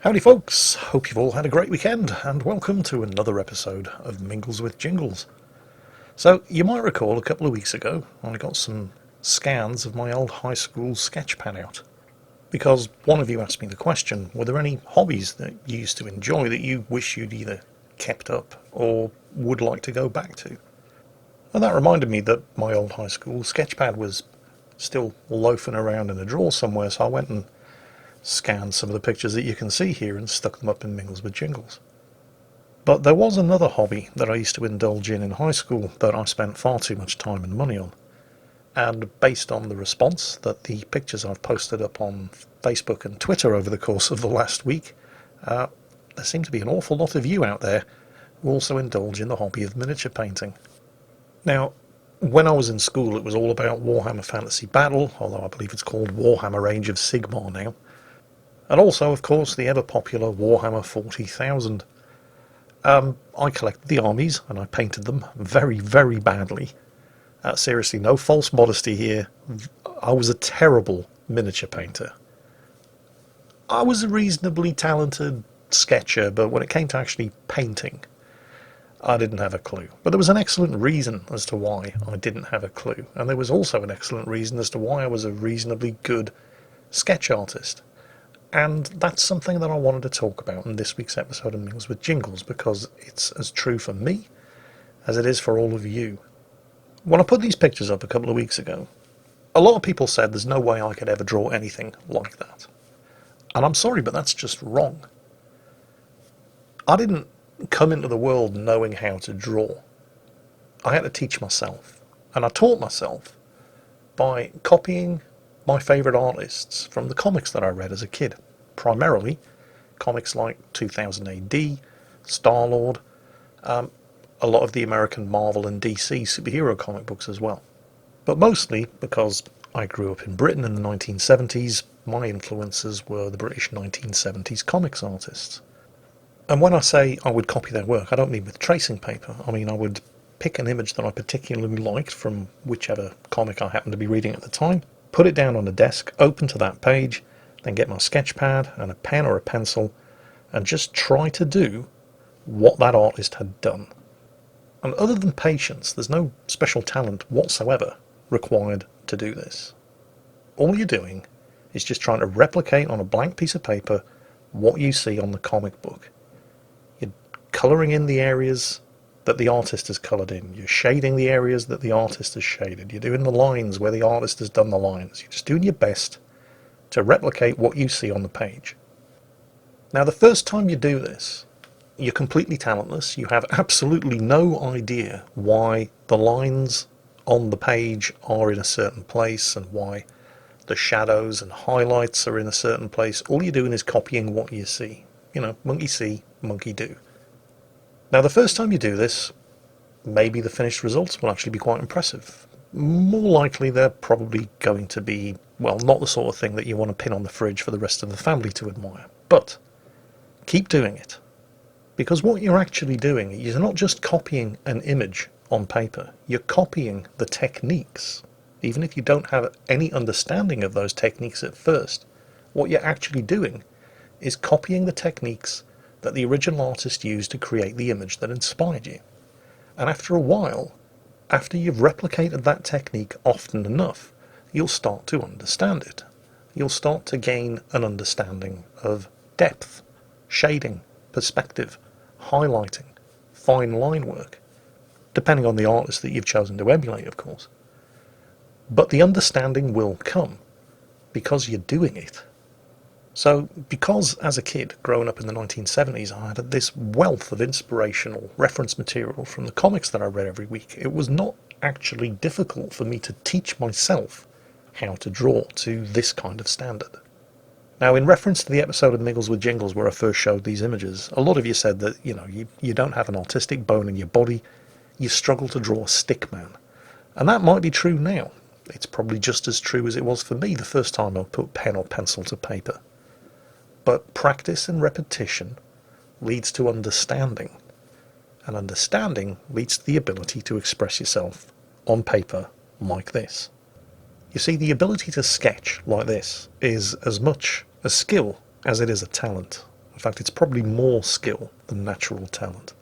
Howdy folks, hope you've all had a great weekend and welcome to another episode of Mingles with Jingles. So you might recall a couple of weeks ago I got some scans of my old high school sketchpad out because one of you asked me the question, were there any hobbies that you used to enjoy that you wish you'd either kept up or would like to go back to? And that reminded me that my old high school sketchpad was still loafing around in a drawer somewhere, so I went and scanned some of the pictures that you can see here and stuck them up in Mingles with Jingles. But there was another hobby that I used to indulge in high school that I spent far too much time and money on. And based on the response that the pictures I've posted up on Facebook and Twitter over the course of the last week, there seem to be an awful lot of you out there who also indulge in the hobby of miniature painting. Now, when I was in school it was all about Warhammer Fantasy Battle, although I believe it's called Warhammer Age of Sigmar now. And also, of course, the ever-popular Warhammer 40,000. I collected the armies, and I painted them very, very badly. Seriously, no false modesty here. I was a terrible miniature painter. I was a reasonably talented sketcher, but when it came to actually painting, I didn't have a clue. But there was an excellent reason as to why I didn't have a clue. And there was also an excellent reason as to why I was a reasonably good sketch artist. And that's something that I wanted to talk about in this week's episode of Mingles with Jingles, because it's as true for me as it is for all of you. When I put these pictures up a couple of weeks ago, a lot of people said there's no way I could ever draw anything like that. And I'm sorry, but that's just wrong. I didn't come into the world knowing how to draw. I had to teach myself. And I taught myself by copying my favourite artists from the comics that I read as a kid. Primarily comics like 2000 AD, Star-Lord, a lot of the American Marvel and DC superhero comic books as well. But mostly because I grew up in Britain in the 1970s, my influences were the British 1970s comics artists. And when I say I would copy their work, I don't mean with tracing paper. I mean I would pick an image that I particularly liked from whichever comic I happened to be reading at the time, put it down on a desk, open to that page, then get my sketch pad and a pen or a pencil and just try to do what that artist had done. And other than patience, there's no special talent whatsoever required to do this. All you're doing is just trying to replicate on a blank piece of paper what you see on the comic book. You're colouring in the areas that the artist has coloured in. You're shading the areas that the artist has shaded. You're doing the lines where the artist has done the lines. You're just doing your best to replicate what you see on the page. Now, the first time you do this, you're completely talentless. You have absolutely no idea why the lines on the page are in a certain place and why the shadows and highlights are in a certain place. All you're doing is copying what you see. You know, monkey see, monkey do. Now, the first time you do this, maybe the finished results will actually be quite impressive. More likely, they're probably going to be, well, not the sort of thing that you want to pin on the fridge for the rest of the family to admire. But keep doing it. Because what you're actually doing is not just copying an image on paper. You're copying the techniques. Even if you don't have any understanding of those techniques at first, what you're actually doing is copying the techniques that the original artist used to create the image that inspired you. And after a while, after you've replicated that technique often enough, you'll start to understand it. You'll start to gain an understanding of depth, shading, perspective, highlighting, fine line work, depending on the artist that you've chosen to emulate, of course. But the understanding will come because you're doing it. So, because as a kid, growing up in the 1970s, I had this wealth of inspirational reference material from the comics that I read every week, it was not actually difficult for me to teach myself how to draw to this kind of standard. Now, in reference to the episode of Mingles with Jingles where I first showed these images, a lot of you said that, you don't have an artistic bone in your body, you struggle to draw a stick man. And that might be true now. It's probably just as true as it was for me the first time I put pen or pencil to paper. But practice and repetition leads to understanding, and understanding leads to the ability to express yourself on paper like this. You see, the ability to sketch like this is as much a skill as it is a talent. In fact, it's probably more skill than natural talent.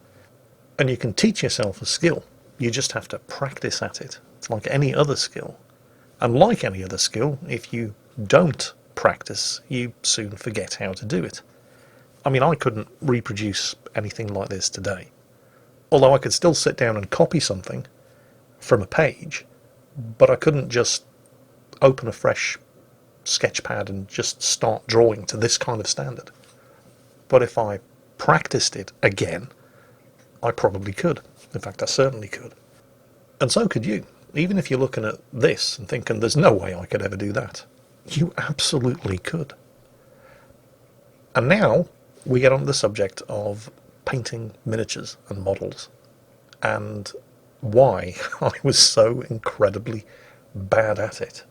And you can teach yourself a skill. You just have to practice at it. It's like any other skill. And like any other skill, if you don't practice, you soon forget how to do it. I mean, I couldn't reproduce anything like this today. Although I could still sit down and copy something from a page, but I couldn't just open a fresh sketchpad and just start drawing to this kind of standard. But if I practiced it again, I probably could. In fact, I certainly could. And so could you. Even if you're looking at this and thinking, there's no way I could ever do that. You absolutely could. And now we get on to the subject of painting miniatures and models, and why I was so incredibly bad at it.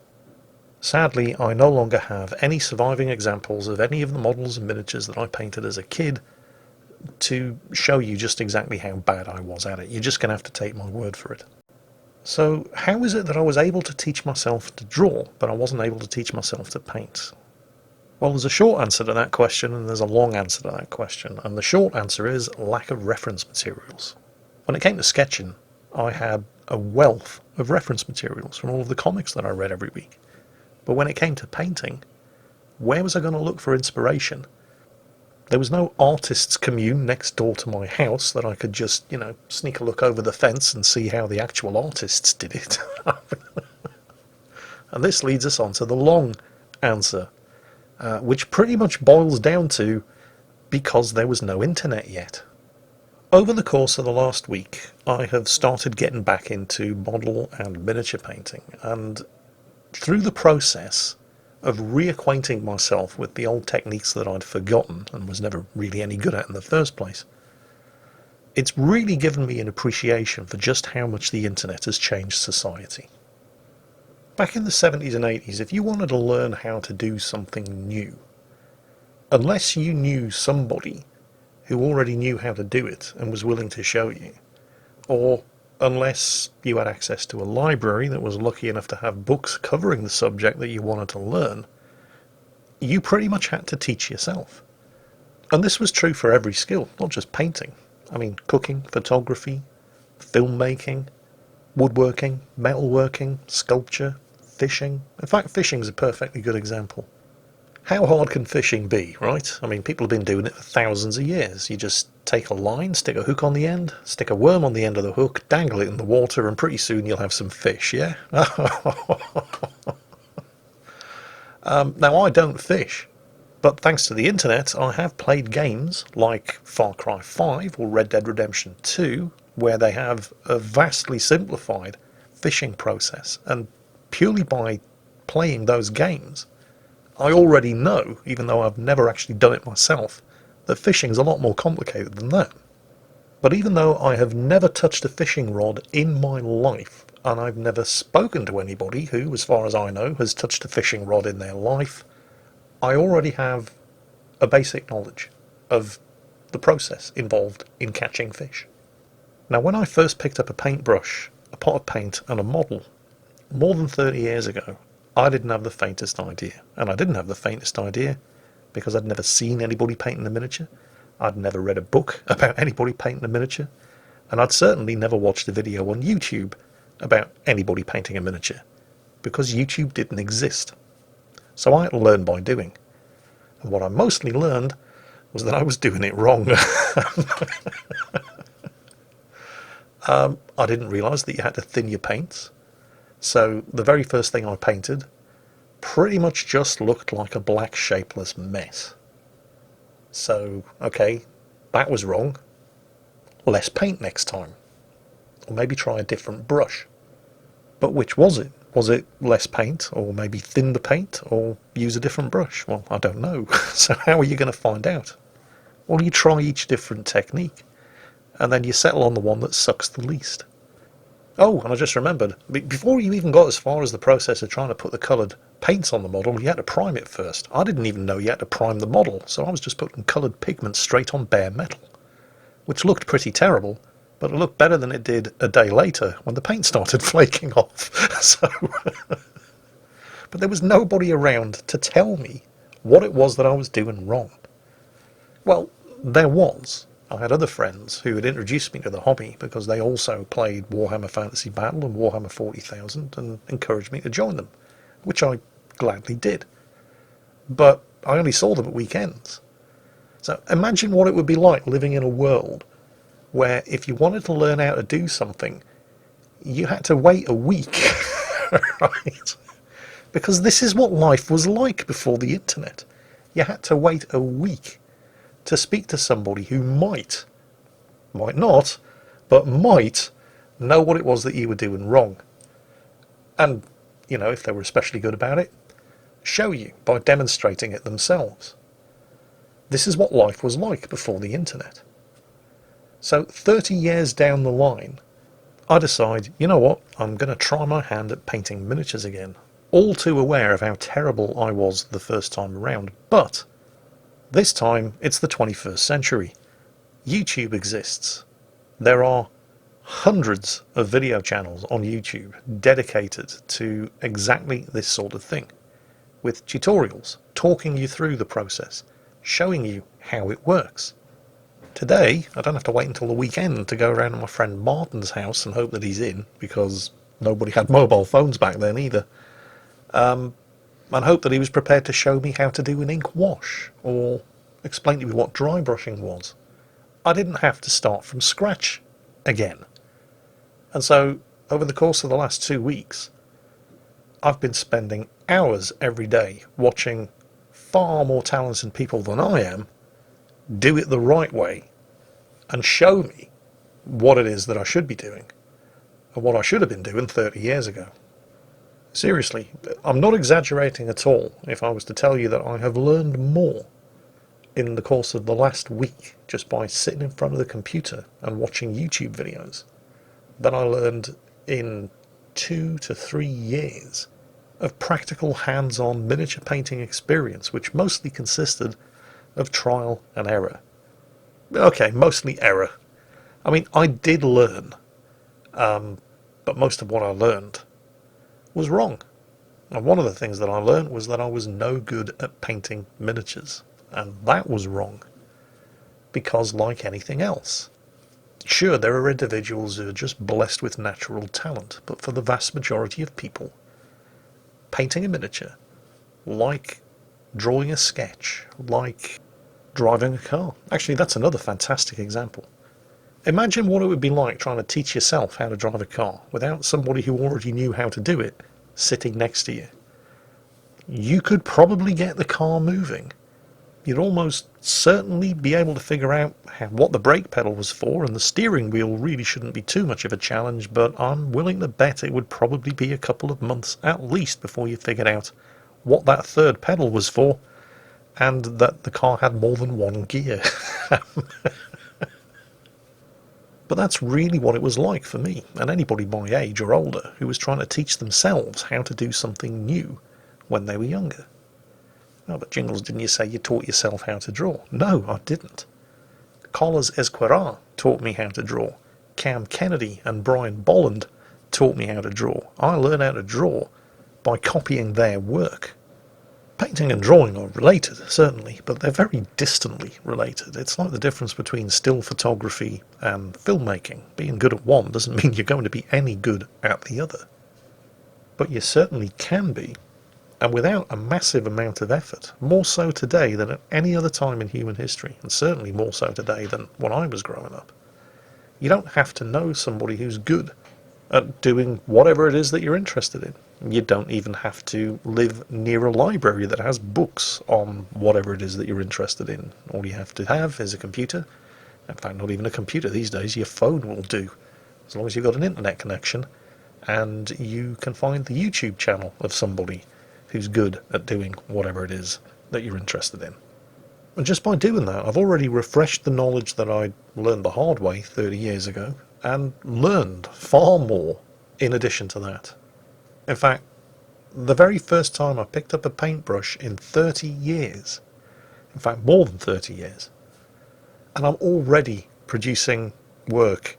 Sadly, I no longer have any surviving examples of any of the models and miniatures that I painted as a kid to show you just exactly how bad I was at it. You're just going to have to take my word for it. So how is it that I was able to teach myself to draw, but I wasn't able to teach myself to paint? Well, there's a short answer to that question, and there's a long answer to that question. And the short answer is lack of reference materials. When it came to sketching, I had a wealth of reference materials from all of the comics that I read every week. But when it came to painting, where was I going to look for inspiration? There was no artists' commune next door to my house that I could just, sneak a look over the fence and see how the actual artists did it. And this leads us on to the long answer, which pretty much boils down to because there was no internet yet. Over the course of the last week, I have started getting back into model and miniature painting, and through the process of reacquainting myself with the old techniques that I'd forgotten and was never really any good at in the first place, it's really given me an appreciation for just how much the internet has changed society. Back in the 70s and 80s, if you wanted to learn how to do something new, unless you knew somebody who already knew how to do it and was willing to show you, or unless you had access to a library that was lucky enough to have books covering the subject that you wanted to learn, you pretty much had to teach yourself. And this was true for every skill, not just painting. I mean, cooking, photography, filmmaking, woodworking, metalworking, sculpture, fishing. In fact, fishing is a perfectly good example. How hard can fishing be, right? I mean, people have been doing it for thousands of years. You just take a line, stick a hook on the end, stick a worm on the end of the hook, dangle it in the water, and pretty soon you'll have some fish, yeah? Now, I don't fish, but thanks to the internet, I have played games like Far Cry 5 or Red Dead Redemption 2, where they have a vastly simplified fishing process, and purely by playing those games, I already know, even though I've never actually done it myself, that fishing's a lot more complicated than that. But even though I have never touched a fishing rod in my life, and I've never spoken to anybody who, as far as I know, has touched a fishing rod in their life, I already have a basic knowledge of the process involved in catching fish. Now, when I first picked up a paintbrush, a pot of paint, and a model, more than 30 years ago, I didn't have the faintest idea. And I didn't have the faintest idea because I'd never seen anybody painting a miniature. I'd never read a book about anybody painting a miniature. And I'd certainly never watched a video on YouTube about anybody painting a miniature, because YouTube didn't exist. So I had to learn by doing. And what I mostly learned was that I was doing it wrong. I didn't realise that you had to thin your paints. So the very first thing I painted pretty much just looked like a black shapeless mess. So, okay, that was wrong. Less paint next time. Or maybe try a different brush. But which was it? Was it less paint, or maybe thin the paint, or use a different brush? Well, I don't know. So how are you going to find out? Well, you try each different technique, and then you settle on the one that sucks the least. Oh, and I just remembered, before you even got as far as the process of trying to put the coloured paints on the model, you had to prime it first. I didn't even know you had to prime the model, so I was just putting coloured pigment straight on bare metal, which looked pretty terrible, but it looked better than it did a day later when the paint started flaking off. But there was nobody around to tell me what it was that I was doing wrong. Well, there was. I had other friends who had introduced me to the hobby because they also played Warhammer Fantasy Battle and Warhammer 40,000 and encouraged me to join them, which I gladly did. But I only saw them at weekends. So imagine what it would be like living in a world where if you wanted to learn how to do something, you had to wait a week, right? Because this is what life was like before the internet. You had to wait a week to speak to somebody who might not, but might know what it was that you were doing wrong. And, if they were especially good about it, show you by demonstrating it themselves. This is what life was like before the internet. So 30 years down the line, I decide, you know what, I'm going to try my hand at painting miniatures again. All too aware of how terrible I was the first time around, but this time it's the 21st century. YouTube exists. There are hundreds of video channels on YouTube dedicated to exactly this sort of thing, with tutorials talking you through the process, showing you how it works. Today, I don't have to wait until the weekend to go around to my friend Martin's house and hope that he's in, because nobody had mobile phones back then either, and hope that he was prepared to show me how to do an ink wash, or explain to me what dry brushing was. I didn't have to start from scratch again. And so, over the course of the last 2 weeks, I've been spending hours every day watching far more talented people than I am do it the right way and show me what it is that I should be doing and what I should have been doing 30 years ago. Seriously, I'm not exaggerating at all if I was to tell you that I have learned more in the course of the last week just by sitting in front of the computer and watching YouTube videos than I learned in 2 to 3 years of practical hands-on miniature painting experience, which mostly consisted of trial and error. Okay, mostly error. I mean, I did learn, but most of what I learned was wrong. And one of the things that I learned was that I was no good at painting miniatures. And that was wrong. Because like anything else, sure, there are individuals who are just blessed with natural talent, but for the vast majority of people, painting a miniature, like drawing a sketch, like driving a car. Actually, that's another fantastic example. Imagine what it would be like trying to teach yourself how to drive a car without somebody who already knew how to do it sitting next to you. You could probably get the car moving. You'd almost certainly be able to figure out what the brake pedal was for, and the steering wheel really shouldn't be too much of a challenge, but I'm willing to bet it would probably be a couple of months at least before you figured out what that third pedal was for, and that the car had more than one gear. But that's really what it was like for me, and anybody my age or older who was trying to teach themselves how to do something new when they were younger. Oh, but Jingles, didn't you say you taught yourself how to draw? No, I didn't. Carlos Esquerra taught me how to draw. Cam Kennedy and Brian Bolland taught me how to draw. I learned how to draw by copying their work. Painting and drawing are related, certainly, but they're very distantly related. It's like the difference between still photography and filmmaking. Being good at one doesn't mean you're going to be any good at the other. But you certainly can be, and without a massive amount of effort, more so today than at any other time in human history, and certainly more so today than when I was growing up. You don't have to know somebody who's good at doing whatever it is that you're interested in. You don't even have to live near a library that has books on whatever it is that you're interested in. All you have to have is a computer. In fact, not even a computer these days, your phone will do, as long as you've got an internet connection, and you can find the YouTube channel of somebody who's good at doing whatever it is that you're interested in. And just by doing that, I've already refreshed the knowledge that I learned the hard way 30 years ago, and learned far more in addition to that. In fact, the very first time I picked up a paintbrush in 30 years, in fact more than 30 years, and I'm already producing work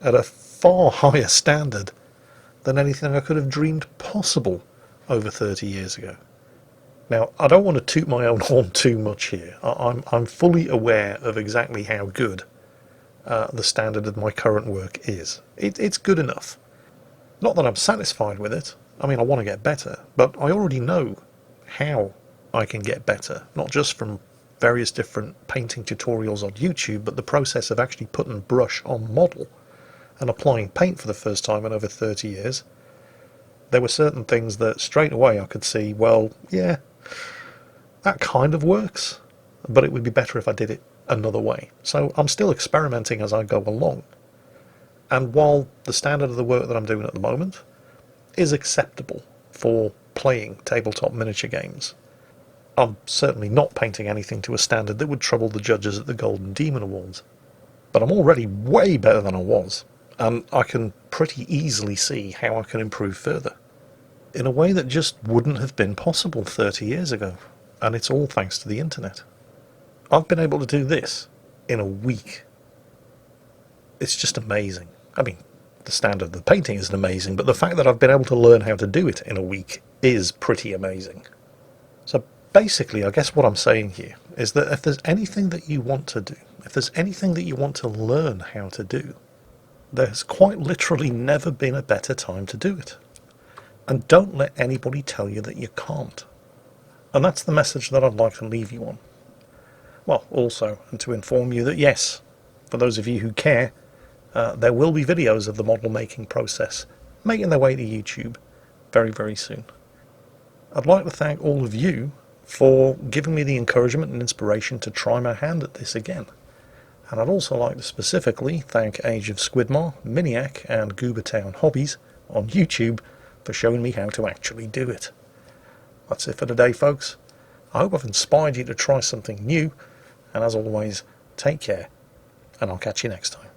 at a far higher standard than anything I could have dreamed possible over 30 years ago. Now, I don't want to toot my own horn too much here. I'm fully aware of exactly how good the standard of my current work is. It's good enough. Not that I'm satisfied with it. I mean, I want to get better, but I already know how I can get better, not just from various different painting tutorials on YouTube, but the process of actually putting brush on model and applying paint for the first time in over 30 years. There were certain things that straight away I could see, well, yeah, that kind of works, but it would be better if I did it another way. So I'm still experimenting as I go along. And while the standard of the work that I'm doing at the moment is acceptable for playing tabletop miniature games, I'm certainly not painting anything to a standard that would trouble the judges at the Golden Demon Awards. But I'm already way better than I was, and I can pretty easily see how I can improve further, in a way that just wouldn't have been possible 30 years ago, and it's all thanks to the internet. I've been able to do this in a week. It's just amazing. I mean, the standard of the painting isn't amazing, but the fact that I've been able to learn how to do it in a week is pretty amazing. So basically, I guess what I'm saying here is that if there's anything that you want to do, if there's anything that you want to learn how to do, there's quite literally never been a better time to do it. And don't let anybody tell you that you can't. And that's the message that I'd like to leave you on. Well, also, and to inform you that yes, for those of you who care, there will be videos of the model making process making their way to YouTube very, very soon. I'd like to thank all of you for giving me the encouragement and inspiration to try my hand at this again. And I'd also like to specifically thank Age of Squidmar, Miniac and Goobertown Hobbies on YouTube for showing me how to actually do it. That's it for today, folks. I hope I've inspired you to try something new, and as always, take care, and I'll catch you next time.